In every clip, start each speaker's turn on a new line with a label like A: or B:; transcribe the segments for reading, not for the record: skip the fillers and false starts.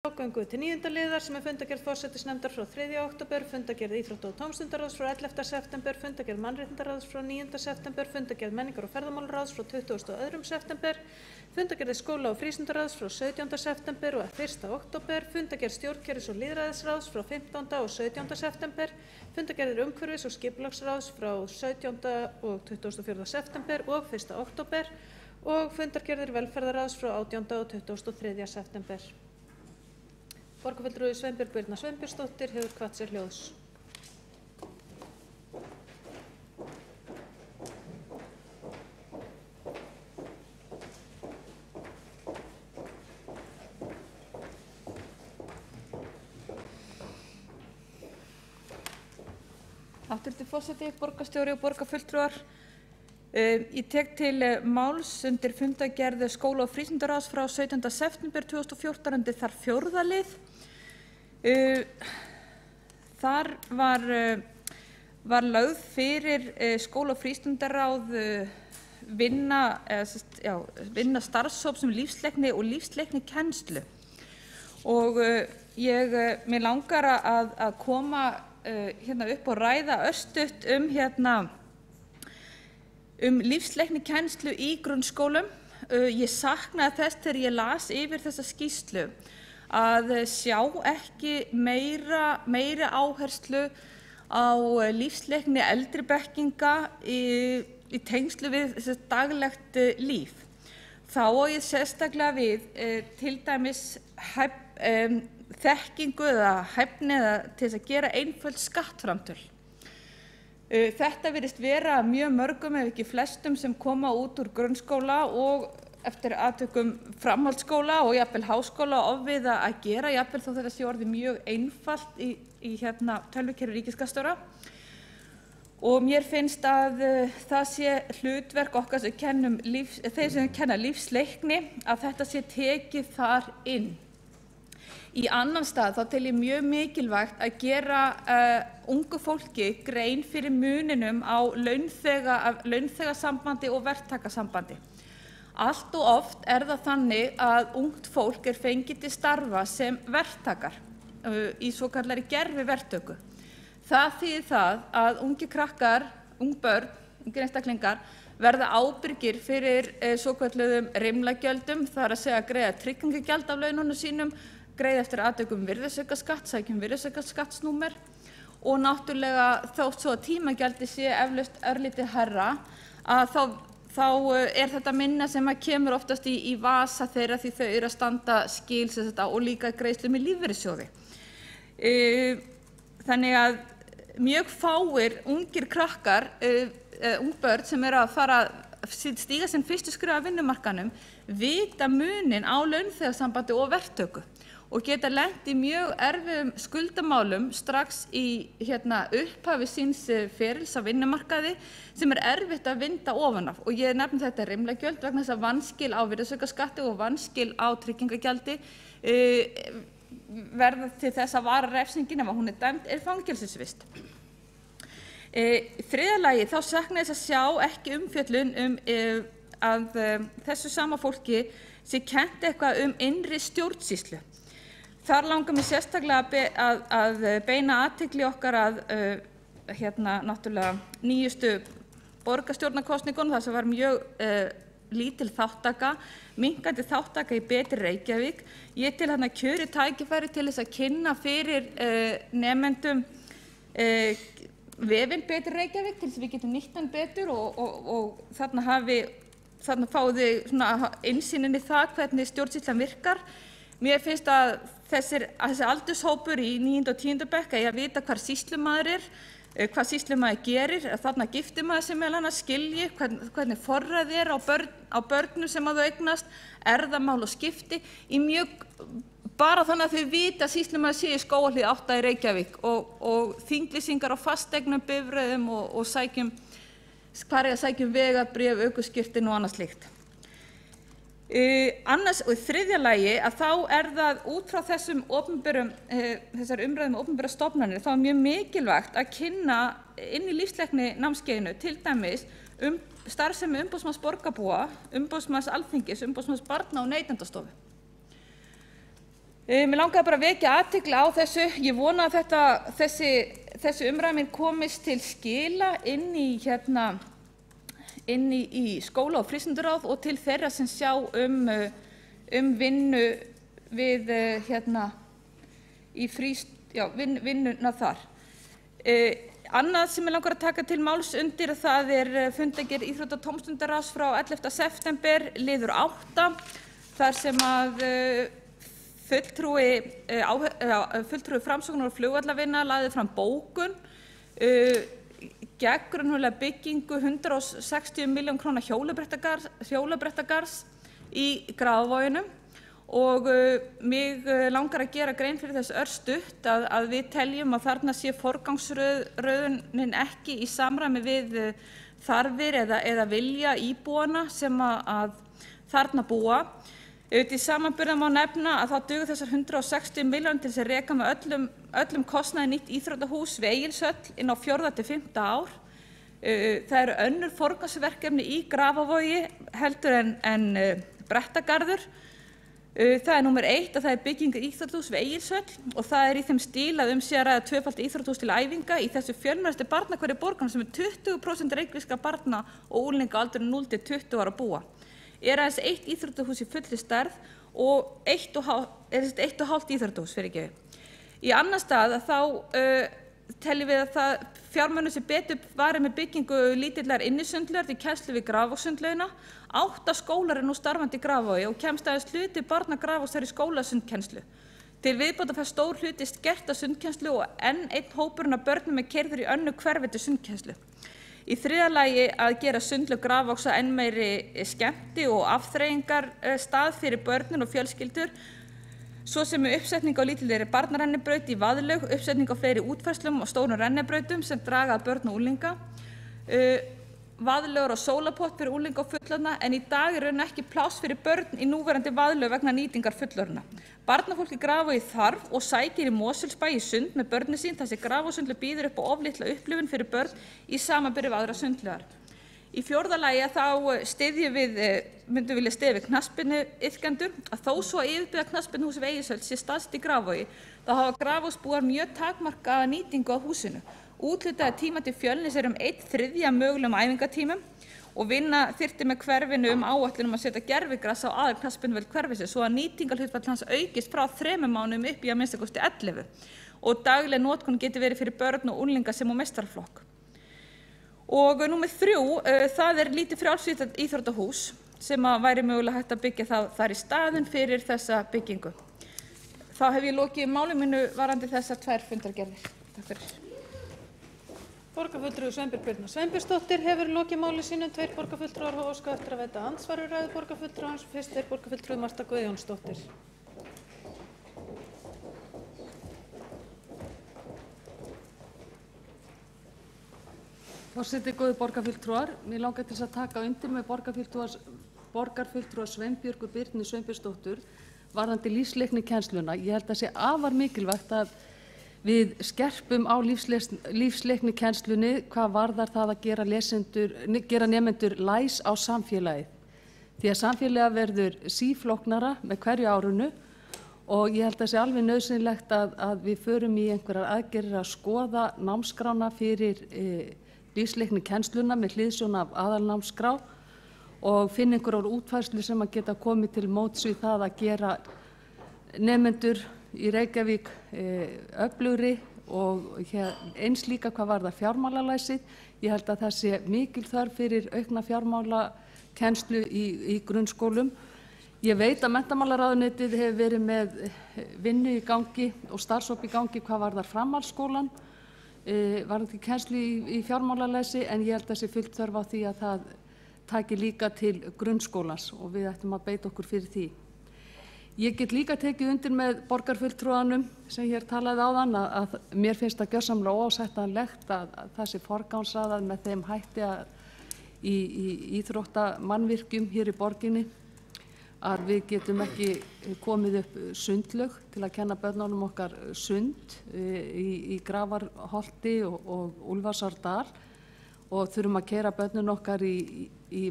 A: Göngu til 9. liðar sem fundargerð forsætisnefndar frá 3. október, fundargerð íþrótta- og tómstundaráðs frá 11. september, fundargerð mannréttindaráðs frá 9. september, fundargerð menningar- og ferðamálaráðs frá 22. september, fundargerð skóla- og frístundaráðs frá 17. september og 1. október, fundargerð stjórnkerfis- og lýðræðisráðs frá 15. og 17. september, fundargerðir umhverfis- og skipulagsráðs frá 17. og 24. september og 1. október og fundargerðir velferðarráðs frá 18. og 23. september. Borgarfulltrúi Sveinbjörg Birna Sveinbjörnsdóttir hefur kvatt sér hljóðs. Háttvirtur forseti, borgarstjóri og borgarfulltrúar. Ég tek til máls undir fundargerð skóla- og frístundaráðs frá 17. september 2014 undir þar 4. lið. Þar var lögð fyrir skóla- og frístundaráð vinna starfshóps lífsleikni og lífsleiknikennslu. Og mér langar að koma hérna upp og ræða örstutt lífsleiknikennslu í grunnskólum. Ég saknaði þess þegar ég las yfir þessa skýrslu að sjá ekki meiri áherslu á lífsleikni eldri bekkinga í tengslu við daglegt líf. Þá á ég sérstaklega við til dæmis þekkingu eða hæfni til þess að gera einföld skattframtöl. Þetta virðist vera mjög mörgum ef ekki flestum sem koma út úr grunnskóla og eftir atvikum framhaldsskóla og jafnvel háskóla ofviða að gera, jafnvel þó þetta sé orðið mjög einfalt í tölvukerfi ríkisskattstjóra. Og mér finnst að það sé hlutverk okkar sem þeir sem kenna lífsleikni að þetta sé tekið þar inn. Í annan stað þá tel ég mjög mikilvægt að gera ungu fólki grein fyrir muninum á launþegasambandi og verktakasambandi. Allt og oft það þannig að ungt fólk fengið til starfa sem verktakar í svokallari gerviverktöku. Það þýðir það að ungir krakkar, ung börn, ungir einstaklingar verða ábyrgir fyrir svokölluðum rimlagjöldum, það að segja greiða tryggingagjald af laununum sínum, greiða eftir atvikum virðisaukaskatt, sækja virðisaukaskattsnúmer og náttúrulega þótt svo að tímagjaldi sé eflaust örlítið hærra að þá þetta minna sem kemur oftast í vasa þeirra því þau að standa skil og líka greiðslum í lífeyrissjóði. Þannig að mjög fáir ungir krakkar, ung börn sem að fara að stíga sinn fyrstu skref af vinnumarkaðnum vita munin á launþegasambandi og verktöku og geta lent í mjög erfiðum skuldamálum strax í upphafi síns ferils á vinnumarkaði sem erfitt að vinda ofan af. Og ég nefni þetta rimlagjöld vegna þess að vanskil á virðisaukaskatti og vanskil á tryggingagjaldi verða til þess að vara refsingin ef hún dæmd fangelsisvist. Í þriðja lagi þá sakna þess að sjá ekki umfjöllun að þessu sama fólki sé kennt eitthvað innri stjórnsýslu. Þar langar mér sérstaklega að beina athygli okkar að náttúrulega nýjustu borgarstjórnarkosningunum þar sem var mjög lítil þáttaka, minnkandi þáttaka í Betri Reykjavík. Ég tel kjörið tækifæri til þess að kynna fyrir nemendum vefinn Betri Reykjavík til þess að við getum nýtt hann betur og þarna fáið þið innsýnin í það hvernig stjórnsýslan virkar. Mér finnst að þessi aldurshópur í 9. og 10. bekk að vita hvar sýslumaður hvað sýslumaður gerir, þarna giftir maður sem meðal annars skilji hvernig forræði á börnum sem að þau eignast, erfðamál og skipti bara þannig að þau vita að sýslumaður sé í Skógarhlíð 8 í Reykjavík og þinglýsingar á fasteignum, bifreiðum og sækjum vegabréf, ökuskírteini og annað slíkt. Annars og í þriðja lagi að þá það út frá þessar umræðum opinberar stofnanir þá mjög mikilvægt að kynna inn í lífsleikni námskeiðinu til dæmis starfsemi umboðsmanns borgarbúa, umboðsmanns Alþingis, umboðsmanns barna- og neytendastofu. Mér langaði bara að vekja athygli á þessu. Ég vona að þessi umræða mín komist til skila inn í skóla- og frístundaráð og til þeirra sem sjá vinnu við vinnuna þar. Annað sem ég langar að taka til máls undir, það fundargerð Íþrótta- og tómstundaráðs frá 11. september, liður 8, þar sem að fulltrúi Framsóknar og flugvallarvinna lagði fram bókun gegn raunverulega byggingu 160 milljón króna hjólabrettagarðs í Grafarvoginum og mig langar að gera grein fyrir þess örstutt að við teljum að þarna sé forgangsröðunin ekki í samræmi við þarfir eða vilja íbúana sem að þarna búa. Til samanburðar má nefna að þá duga þessar 160 milljónir til þess að reka með öllum kostnaði nýtt íþróttahús við Egilshöll inn á 4. til 5. ár. Það eru önnur forgangsverkefni í Grafarvogi heldur en Brettagarður. Það númer 1 að það bygging íþróttahús við Egilshöll og það í þeim stíl að sé að ræða tvöfalt íþróttahús til æfinga í þessu fjölmennasta barnahverfi borgarinnar sem 20% reykvískra barna og unglinga á aldrinum 0 til 20 ára búa. Aðeins 1 íþróttahús í fullri stærð og 1,5 íþróttahús fyrir ekki. Í annan stað þá teljum við að það fjármunum sem betur varið með byggingu lítillar innisundlaugar til kennslu við Grafarvogssundlaugina. 8 skólar nú starfandi í Grafarvogi og kemst aðeins hluti barna Grafarvogs í skólasundkennslu. Til viðbótar fær stór hluti skerta sundkennslu og enn einn hópurinn af börnum keyrður í önnur hverfi til sundkennslu. Í þriðja lagi að gera sundlaug Grafarvogs að enn meiri skemmti- og afþreyingarstað fyrir börnin og fjölskyldur, svo sem uppsetning á lítillegri barnarennibraut í Vaðlaug, uppsetning á fleiri útfærslum og stórum rennibrautum sem draga að börn og unglinga, Vaðlaugur og sólapott fyrir unglinga og fullorðna, en í dag raun ekki pláss fyrir börn í núverandi Vaðlaug vegna nýtingar fullorðna. Barnafólk í Grafarvogi þarf og sækir í Mosfellsbæ í sund með börnin sín þar sem Grafarvogssundlaug býður upp á of litla upplifun fyrir börn í samanburði við aðrar sundlaugar. Í fjórða lagi myndum vilja styðja við knattspyrnuiðkendur að þó svo að yfirbyggða knattspyrnuhús við Egilshöll sé staðsett í Grafarvogi, þá hafa Grafarvogsbúar mjög takmarkaða nýtingu á húsinu. Úthlutaði tíma til Fjölnis 1/3 mögulegum æfingatímum og vinna þyrfti með hverfinu áætlun að setja gervigras á aðal knattspyrnuvöll hverfisins svo að nýtingarhlutfall hans aukist frá 3 mánuðum upp í að minnsta kosti 11 og dagleg notkun geti verið fyrir börn og unglinga sem á meistaraflokk. Og númer 3, það lítið frjálst íþróttahús sem væri mögulega hægt að byggja þar í staðinn fyrir þessa byggingu. Þá hef ég lokið máli mínu varðandi þessar 2 fundargerðir. Takk fyrir.
B: Borgarfulltrúi Sveinbjörg Birna Sveinbjörnsdóttir hefur lokið máli sínu. 2 borgarfulltrúar hafa óskað eftir að veita andsvar við ræðu borgarfulltrúans. Fyrst borgarfulltrúi Marta Guðjónsdóttir.
C: Forseti, góðir borgarfulltrúar, mér langar til að taka undir með borgarfulltrúa Sveinbjörgu Birnu Sveinbjörnsdóttur varðandi lífsleiknikennsluna. Ég held að sé afar mikilvægt að við skerpum á lífsleiknikennslunni hvað varðar það að gera nemendur læs á samfélagið. Því að samfélagið verður síflóknara með hverju árinu og ég held að sé alveg nauðsynlegt að við förum í einhverjar aðgerðir að skoða námskrána fyrir lífsleiknikennsluna með hliðsjón af aðalnámskrá og finna einhverjar útfærslu sem að geta komið til móts við það að gera nemendur í Reykjavík öflugri og eins líka hvað varðar fjármálalæsið. Ég held að það sé mikil þörf fyrir aukna fjármálakennslu í grunnskólum. Ég veit að menntamálaráðuneytið hefur verið með vinnu í gangi og starfshóp í gangi hvað varðar framhaldsskólann varðandi kennslu í fjármálalæsi, en ég held að sé fullt þörf á því að það taki líka til grunnskólans og við ættum að beita okkur fyrir því. Ég get líka tekið undir með borgarfulltrúanum sem hér talaði áðan að mér finnst það gjörsamlega óásættanlegt að það sé forgangsraðað með þeim hætti í íþróttamannvirkjum hér í borginni að við getum ekki komið upp sundlaug til að kenna börnunum okkar sund í Grafarholti og Úlfarsárdal og þurfum að keyra börnun okkar í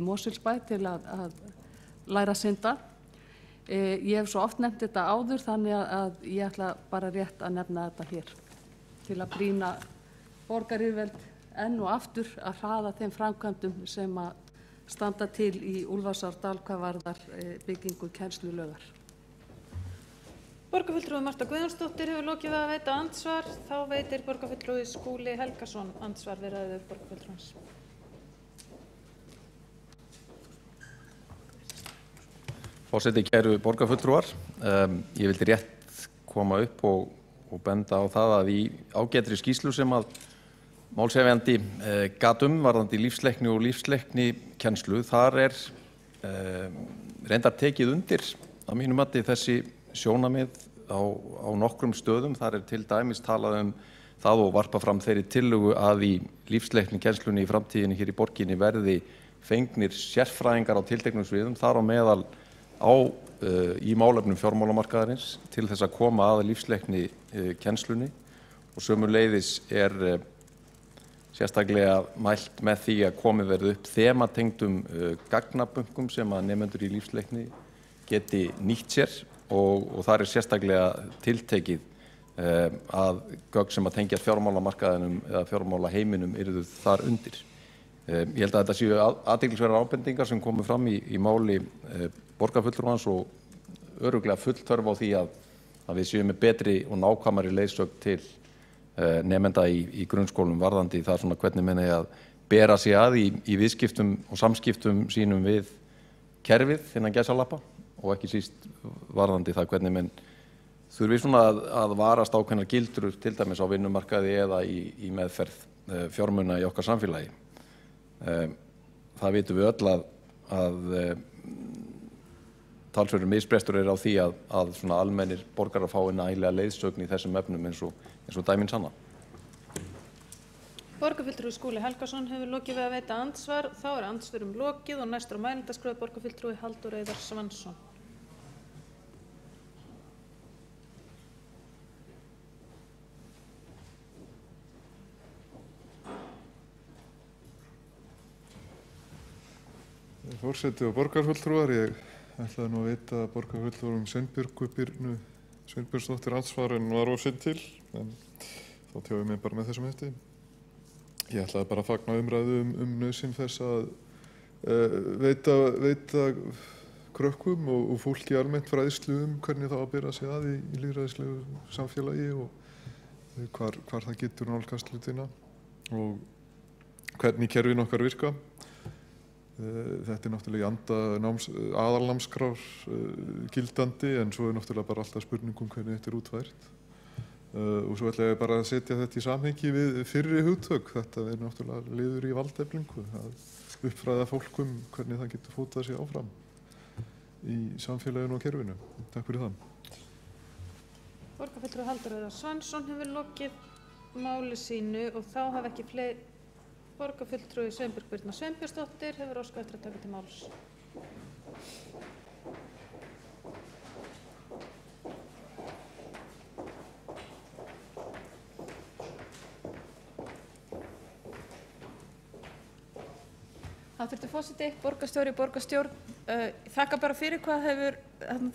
C: Mosfellsbæ til að læra að synda. Ég hef svo oft nefnt þetta áður þannig að ég ætla bara rétt að nefna þetta hér til að brýna borgaryfirvöld enn og aftur að hraða þeim framkvæmdum sem að standa til í Úlfarsárdal hvað varðar byggingu kennslulaugar.
B: Borgarfulltrúi Marta Guðjónsdóttir hefur lokið við að veita andsvar. Þá veitir borgarfulltrúi Skúli Helgason andsvar við ræðu borgarfulltrúans.
D: Forseti, kæru borgarfulltrúar, ég vildi rétt koma upp og benda á það að í ágætri skýrslu sem að málshefjandi gat varðandi lífsleikni og lífsleiknikennslu, þar reyndar tekið undir að mínu mati þessi sjónarmið á nokkrum stöðum. Þar til dæmis talað það og varpa fram þeirri tillögu að í lífsleiknikennslunni í framtíðinni hér í borginni verði fengnir sérfræðingar á tilteknum sviðum, þar á meðal í málefnum fjármálamarkaðarins til þess að koma að lífsleikni kennslunni, og sömuleiðis sérstaklega mælt með því að komið verði upp þematengdum gagnabönkum sem að nemendur í lífsleikni geti nýtt sér, og þar sérstaklega tiltekið að gögn sem að tengjast fjármálamarkaðinum eða fjármálaheiminum yrðu þar undir. Ég held að þetta séu athyglisverðar ábendingar sem komu fram í máli borgarfulltrúans og örugglega full þörf á því að við séum með betri og nákvæmari leiðsögn til nemenda í grunnskólum varðandi það svona hvernig menn eigi að bera sig að í viðskiptum og samskiptum sínum við kerfið innan gæsalappa, og ekki síst varðandi það hvernig menn þurfi svona að varast ákveðnar gildrur til dæmis á vinnumarkaði eða í meðferð fjármuna í okkar samfélagi. Það vitum við öll að talsverður misbrestur á því að svona almennir borgarar fái nægilega leiðsögn í þessum efnum eins og dæmin sanna.
B: Borgarfulltrúi Skúli Helgason hefur lokið við að veita andsvar. Þá andsvörum lokið og næstur á mælendaskrá borgarfulltrúi Halldór Eiðar Svansson.
E: Forseti og borgarfulltrúar, ég ætlaði nú að veita borgarfulltrúum Sveinbjörgu Birnu Sveinbjörnsdóttir andsvar en var of seint til, en þá tjáði mig bara með þessum hætti. Ég ætlaði bara að fagna umræðu nauðsyn þess að veita krökkum og fólki almennt fræðslu hvernig það á að bera sig að í lýðræðislegu samfélagi og hvar það getur nálgast hlutina og hvernig kerfin okkar virka. Þetta náttúrulega í anda aðalnámskrár gildandi, en svo náttúrulega bara alltaf spurningum hvernig þetta útfært. Og svo ætla ég bara að setja þetta í samhengi við fyrri hugtök. Þetta náttúrulega liður í valdeflingu, að uppfræða fólk hvernig það getur fótað sig áfram í samfélaginu og kerfinu. Takk fyrir það.
B: Borgarfulltrúi Halldór Eiðar Svansson hefur lokið máli sínu og þá hafa ekki fleiri. Borgarfulltrúi Sveinbjörg Birna Sveinbjörnsdóttir hefur óskað eftir að taka til máls.
A: Hæstvirtur forseti, borgarstjóri, borgarstjórn, þakka bara fyrir hvað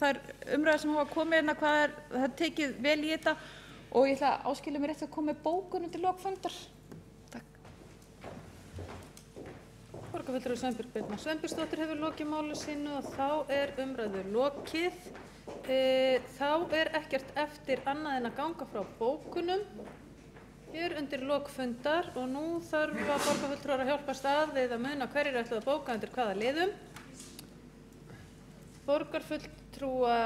A: þær umræður sem hafa komið hérna, hvað það tekið vel í þetta, og ég ætla að áskilja mér rétt að koma með bókun undir lok fundar.
B: Borgarfulltrúi Sveinbjörg Birna Sveinbjörnsdóttir hefur lokið máli sínu og þá umræðu lokið. Þá ekkert eftir annað en að ganga frá bókunum hér undir lok fundar, og nú þarf að borgarfulltrúar að hjálpast að við að muna hverjir ætluðu að bóka undir hvaða liðum. Borgarfulltrúa